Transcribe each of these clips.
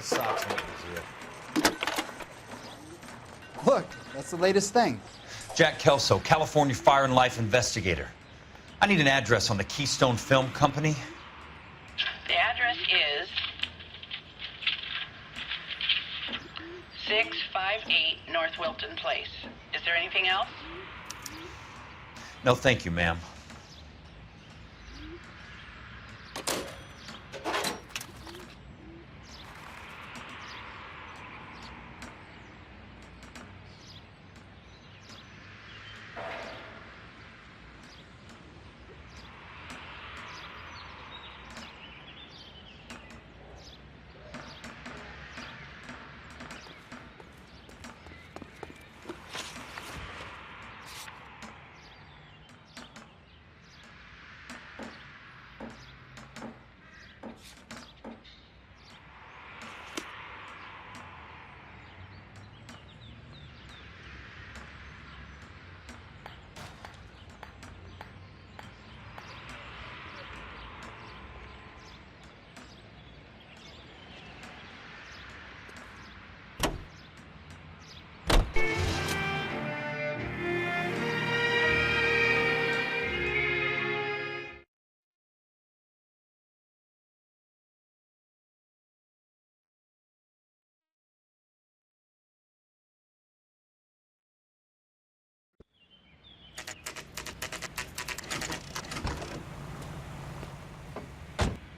Socks in the museum. Look, that's the latest thing. Jack Kelso, California Fire and Life investigator. I need an address on the Keystone Film Company. The address is 658 North Wilton Place. Is there anything else? No, thank you, ma'am.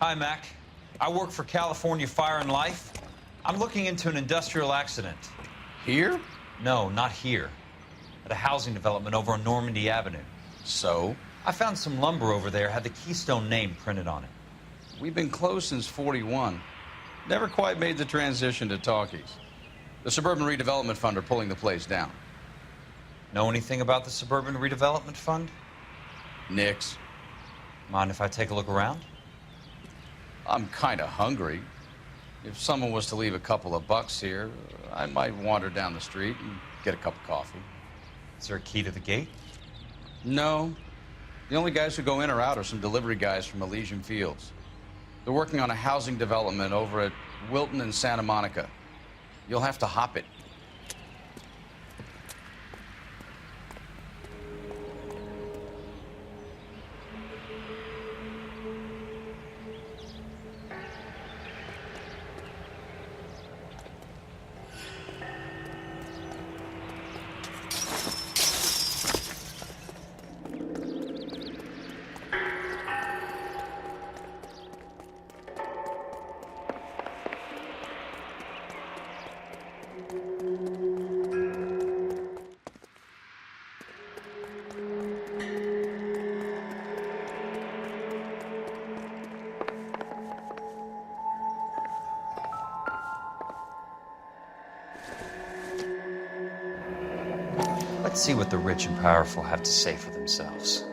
Hi, Mac. I work for California Fire and Life. I'm looking into an industrial accident. Here? No, not here. At a housing development over on Normandy Avenue. So? I found some lumber over there, had the Keystone name printed on it. We've been closed since '41. Never quite made the transition to talkies. The Suburban Redevelopment Fund are pulling the place down. Know anything about the Suburban Redevelopment Fund? Nix. Mind if I take a look around? I'm kind of hungry. If someone was to leave a couple of bucks here, I might wander down the street and get a cup of coffee. Is there a key to the gate? No. The only guys who go in or out are some delivery guys from Elysian Fields. They're working on a housing development over at Wilton and Santa Monica. You'll have to hop it. Let's see what the rich and powerful have to say for themselves.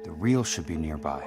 The real should be nearby.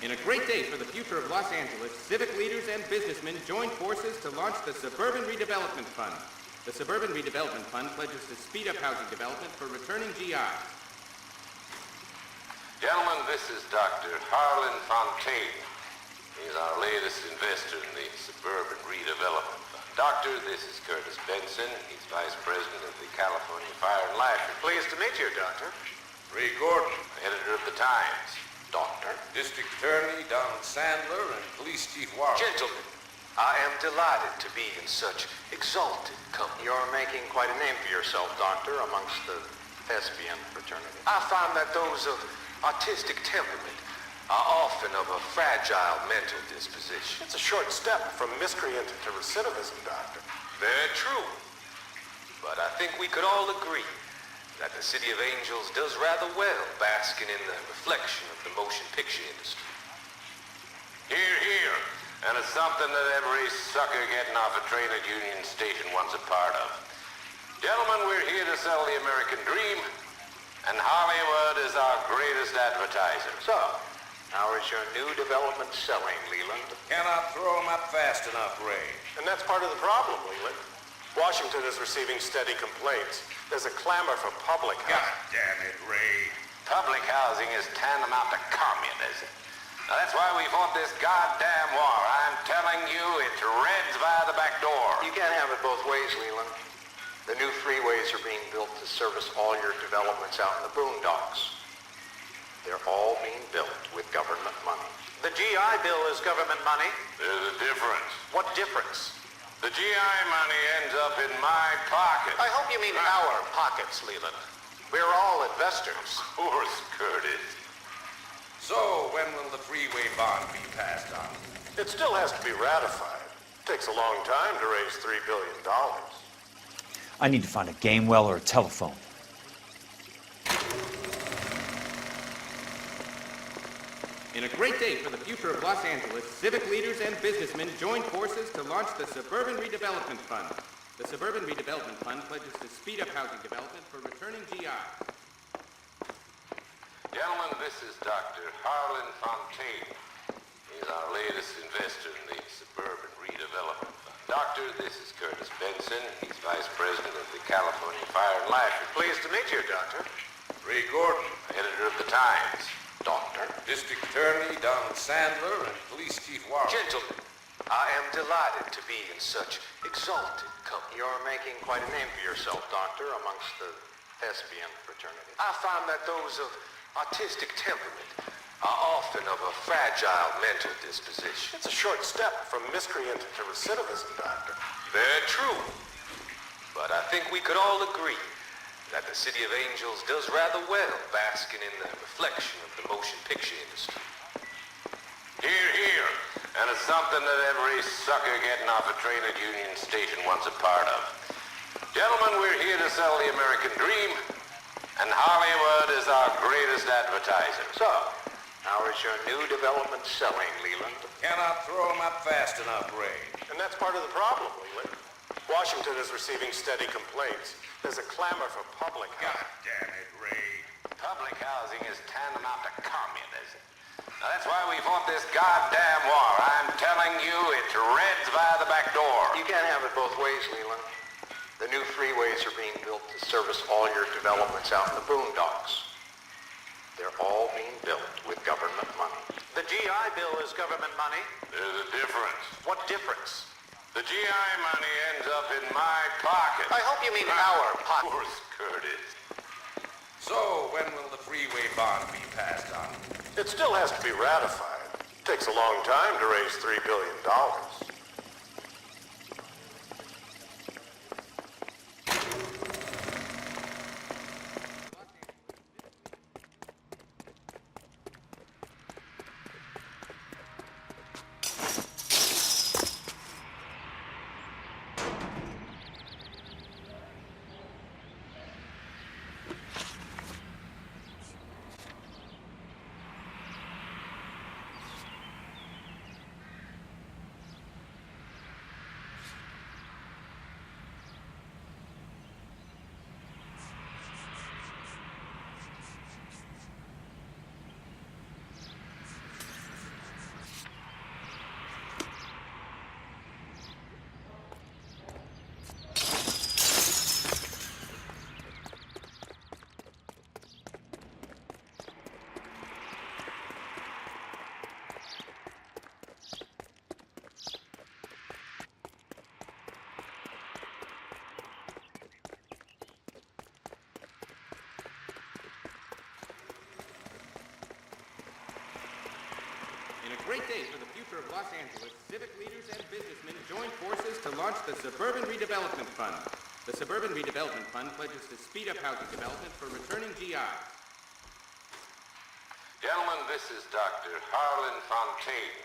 In a great day for the future of Los Angeles, civic leaders and businessmen joined forces to launch the Suburban Redevelopment Fund. The Suburban Redevelopment Fund pledges to speed up housing development for returning GIs. Gentlemen, this is Dr. Harlan Fontaine. He's our latest investor in the Suburban Redevelopment Fund. Doctor, this is Curtis Benson. He's Vice President of the California Fire and Life. Pleased to meet you, Doctor. Ray Gordon, editor of the Times. Doctor. District Attorney Donald Sandler and Police Chief Warren. Gentlemen, I am delighted to be in such exalted company. You're making quite a name for yourself, Doctor, amongst the thespian fraternity. I find that those of artistic temperament are often of a fragile mental disposition. It's a short step from miscreant to recidivism, Doctor. Very true. But I think we could all agree that the City of Angels does rather well basking in the reflection of the motion picture industry. Hear, hear. And it's something that every sucker getting off a train at Union Station wants a part of. Gentlemen, we're here to sell the American dream, and Hollywood is our greatest advertiser. So, how is your new development selling, Leland? Cannot throw 'em up fast enough, Ray. And that's part of the problem, Leland. Washington is receiving steady complaints. There's a clamor for public God housing. damn it, Ray. Public housing is tantamount to communism. Now, that's why we fought this goddamn war. I'm telling you, it's Reds via the back door. You can't have it both ways, Leland. The new freeways are being built to service all your developments out in the boondocks. They're all being built with government money. The GI Bill is government money. There's a difference. What difference? The GI money ends up in my pocket. I hope you mean our pockets, Leland. We're all investors. Of course, Curtis. So, when will the freeway bond be passed on? It still has to be ratified. Takes a long time to raise $3 billion. I need to find a game well or a telephone. In a great day for the future of Los Angeles, civic leaders and businessmen joined forces to launch the Suburban Redevelopment Fund. The Suburban Redevelopment Fund pledges to speed up housing development for returning GI. Gentlemen, this is Dr. Harlan Fontaine. He's our latest investor in the Suburban Redevelopment Fund. Doctor, this is Curtis Benson. He's Vice President of the California Fire and Life. Pleased to meet you, Doctor. Ray Gordon, Editor of the Times. Doctor? District Attorney Donald Sandler, and Police Chief Warren. Gentlemen, I am delighted to be in such exalted company. You're making quite a name for yourself, Doctor, amongst the thespian fraternity. I find that those of artistic temperament are often of a fragile mental disposition. It's a short step from miscreant to recidivism, Doctor. Very true. But I think we could all agree that the City of Angels does rather well basking in the reflection of the motion picture industry. Hear, hear. And it's something that every sucker getting off a train at Union Station wants a part of. Gentlemen, we're here to sell the American dream, and Hollywood is our greatest advertiser. So, how is your new development selling, Leland? Cannot throw 'em up fast enough, Ray. And that's part of the problem, Leland. Washington is receiving steady complaints. There's a clamor for public God housing. damn it, Ray. Public housing is tantamount to communism. Now, that's why we fought this goddamn war. I'm telling you, it's Reds via the back door. You can't have it both ways, Leland. The new freeways are being built to service all your developments out in the boondocks. They're all being built with government money. The GI Bill is government money. There's a difference. What difference? The GI money ends up in my pocket. I hope you mean our Of pocket. course, Curtis. So, when will the freeway bond be passed on? It still has to be ratified. Takes a long time to raise $3 billion. In a great day for the future of of Los Angeles, civic leaders and businessmen join forces to launch the Suburban Redevelopment Fund. The Suburban Redevelopment Fund pledges to speed up housing development for returning GIs. Gentlemen, this is Dr. Harlan Fontaine.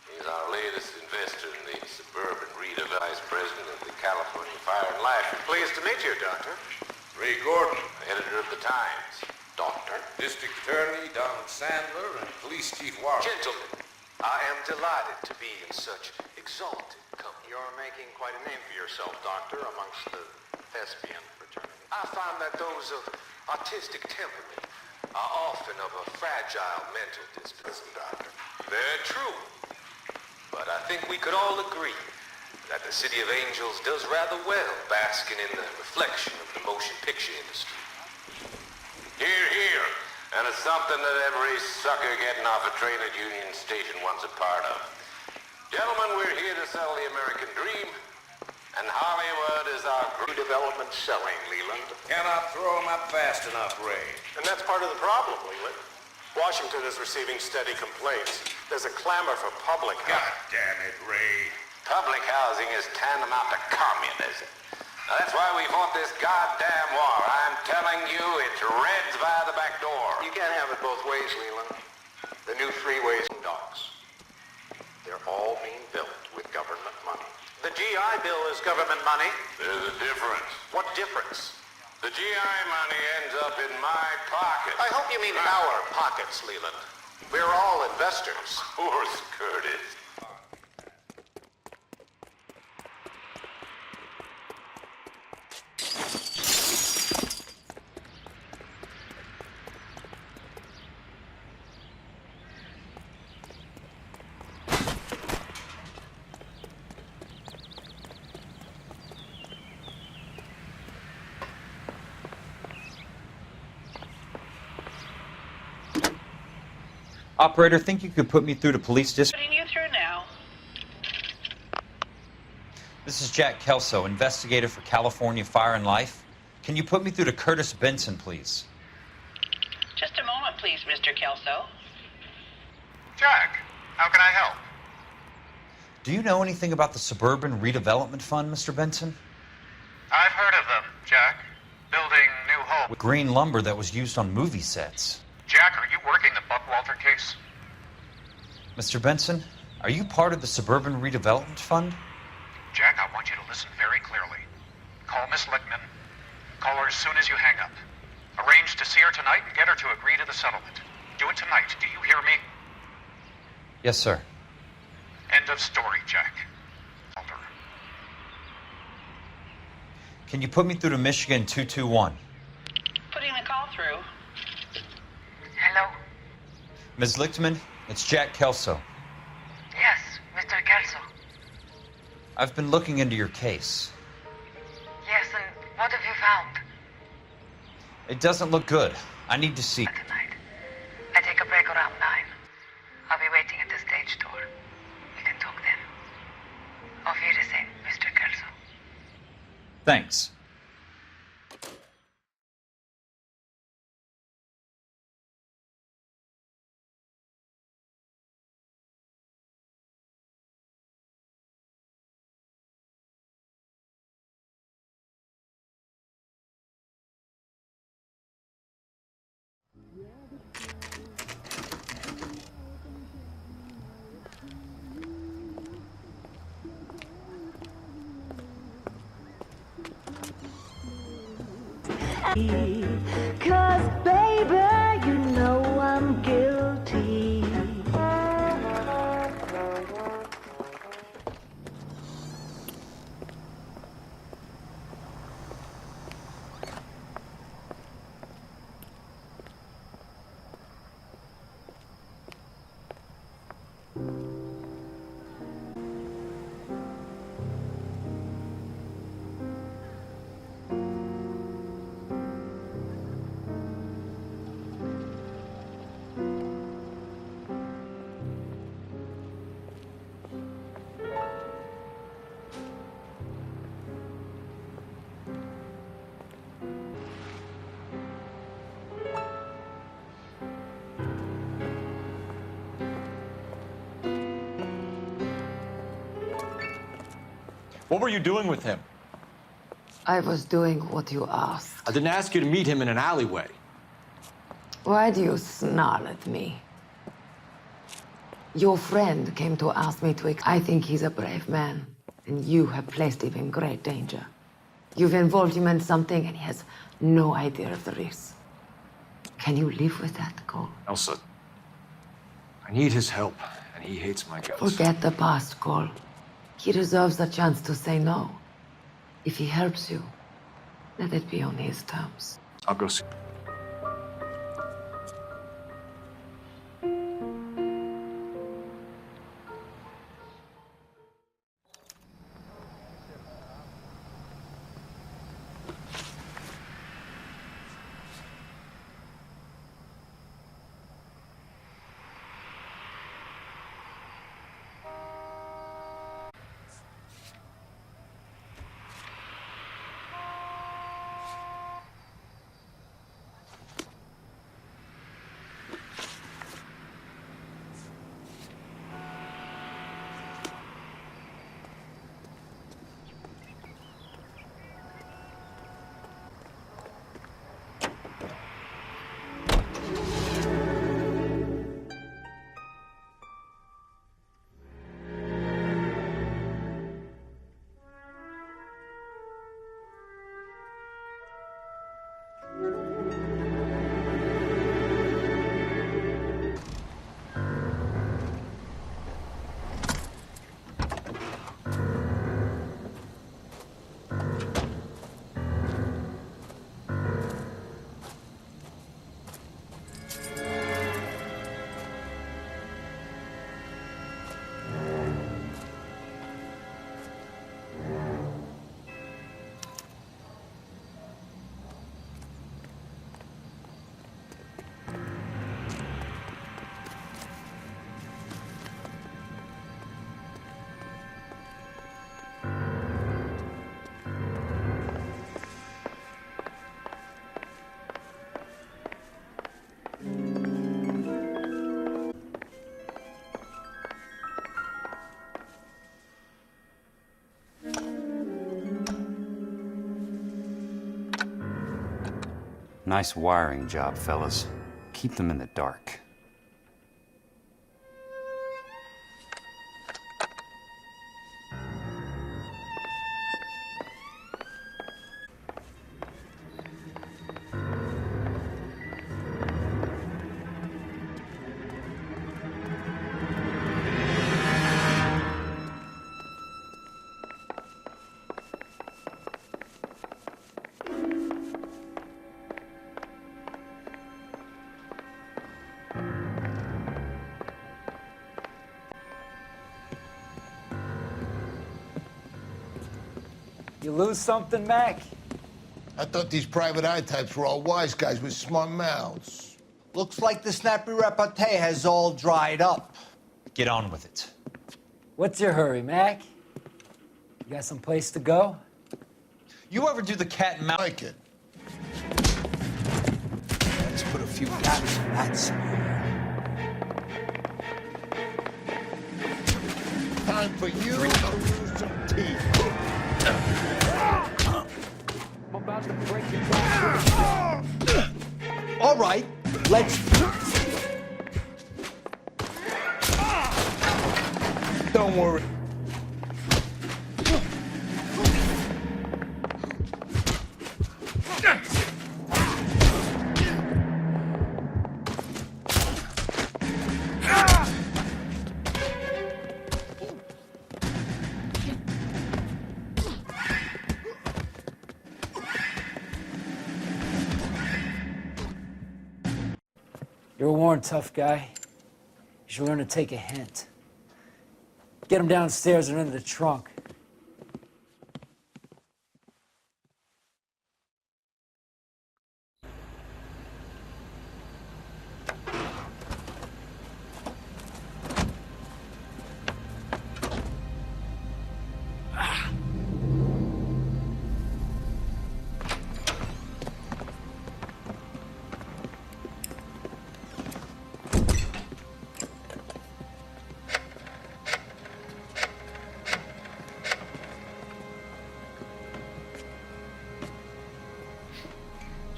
He's our latest investor in the Suburban Redevelopment, Vice President of the California Fire and Life. Pleased to meet you, Doctor. Ray Gordon, Editor of the Times. Doctor. District Attorney Donald Sandler, and Police Chief Warren. Gentlemen, I am delighted to be in such exalted company. You're making quite a name for yourself, Doctor, amongst the thespian fraternity. I find that those of artistic temperament are often of a fragile mental disposition, Doctor. Very true. But I think we could all agree that the City of Angels does rather well basking in the reflection of the motion picture industry. Hear, hear. And it's something that every sucker getting off a train at Union Station wants a part of. Gentlemen, we're here to sell the American dream, and Hollywood is our Redevelopment selling, Leland. Cannot throw him up fast enough, Ray. And that's part of the problem, Leland. Washington is receiving steady complaints. There's a clamor for public God housing. damn it, Ray. public housing is tantamount to communism. Now, that's why we fought this goddamn war. I'm telling you, it's Reds via the back door. You can't have it both ways, Leland. The new freeways and docks, they're all being built with government money. The GI Bill is government money. There's a difference. What difference? The GI money ends up in my pocket. I hope you mean our pockets, Leland. We're all investors. Of course, Curtis. Operator, think you could put me through to police district? Putting you through now. This is Jack Kelso, investigator for California Fire and Life. Can you put me through to Curtis Benson, please? Just a moment, please, Mr. Kelso. Jack, how can I help? Do you know anything about the Suburban Redevelopment Fund, Mr. Benson? I've heard of them, Jack. Building new homes. With green lumber that was used on movie sets. Jack, are you working the Buckwalter case? Mr. Benson, are you part of the Suburban Redevelopment Fund? Jack, I want you to listen very clearly. Call Miss Lickman. Call her as soon as you hang up. Arrange to see her tonight and get her to agree to the settlement. Do it tonight. Do you hear me? Yes, sir. End of story, Jack. Alter. Can you put me through to Michigan 221? Putting the call through. Hello? Ms. Lichtman, it's Jack Kelso. Yes, Mr. Kelso. I've been looking into your case. Yes, and what have you found? It doesn't look good. I need to see. Tonight. I take a break around 9. I'll be waiting at the stage door. We can talk then. Auf Wiedersehen, Mr. Kelso. Thanks. Cause baby, you know I'm guilty. What were you doing with him? I was doing what you asked. I didn't ask you to meet him in an alleyway. Why do you snarl at me? Your friend came to ask me to... I think he's a brave man, and you have placed him in great danger. You've involved him in something, and he has no idea of the risk. Can you live with that, Cole? Elsa, I need his help, and he hates my guts. Forget the past, Cole. He deserves a chance to say no. If he helps you, let it be on his terms. I'll go see. Nice wiring job, fellas. Keep them in the dark. You lose something, Mac? I thought these private eye types were all wise guys with smart mouths. Looks like the snappy repartee has all dried up. Get on with it. What's your hurry, Mac? You got some place to go? You ever do the cat and mouse? Like it. Let's put a few gaps in that smear. Time for you to lose some teeth. I'm about to break your back. All right, let's... Don't worry. You're a worn, tough guy. You should learn to take a hint. Get him downstairs and into the trunk.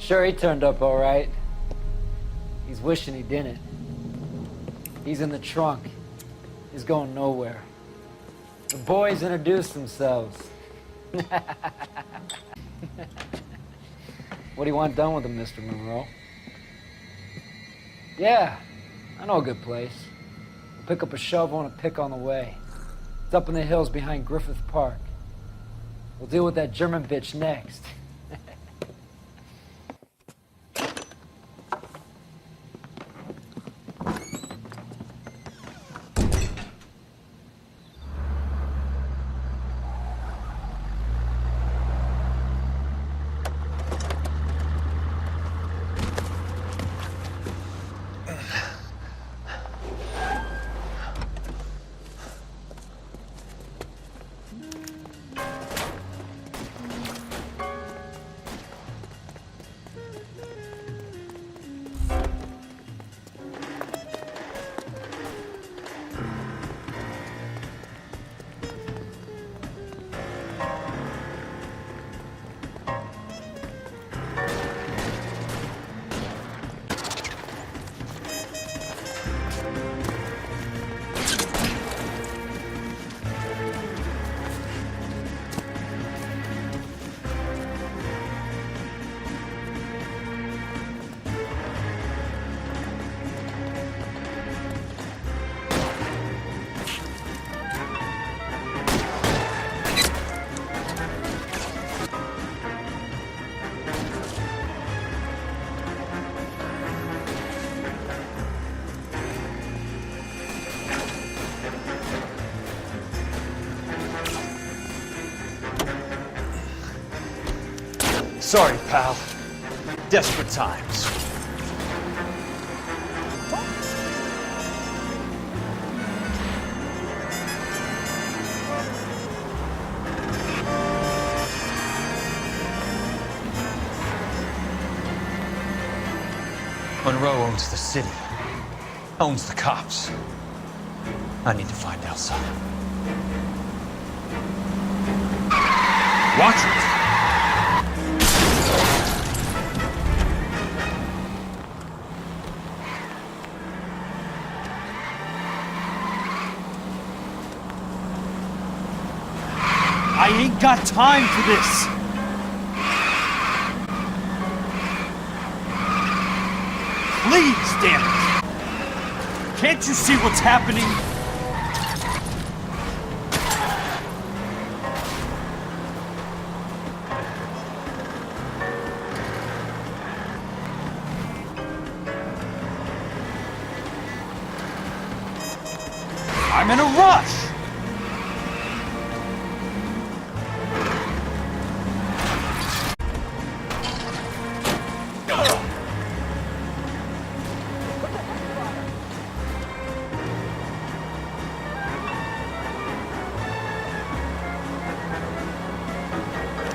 sure he turned up all right. He's wishing he didn't. He's in the trunk. He's going nowhere. The boys introduced themselves. What do you want done with him, Mr. Monroe? Yeah, I know a good place. We'll pick up a shovel and a pick on the way. It's up in the hills behind Griffith Park. We'll deal with that German bitch next. Sorry, pal. Desperate times. Monroe owns the city. Owns the cops. I need to find Elsa. Watch it! I ain't got time for this! Please, damn it! Can't you see what's happening? I'm in a rush!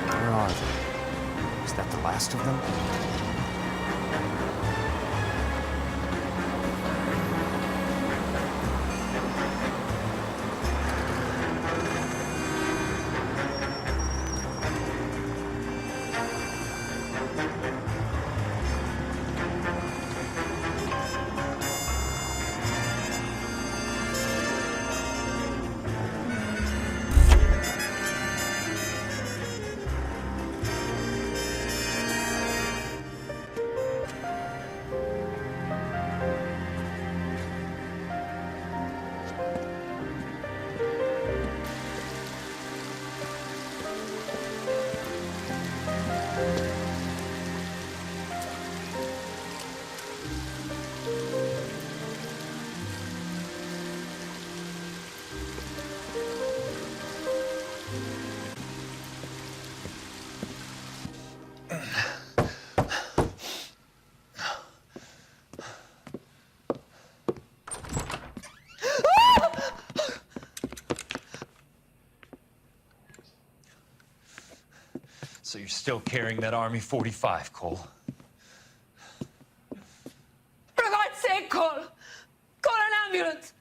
Where are they? Is that the last of them? So you're still carrying that Army 45, Cole? For God's sake, Cole! Call an ambulance!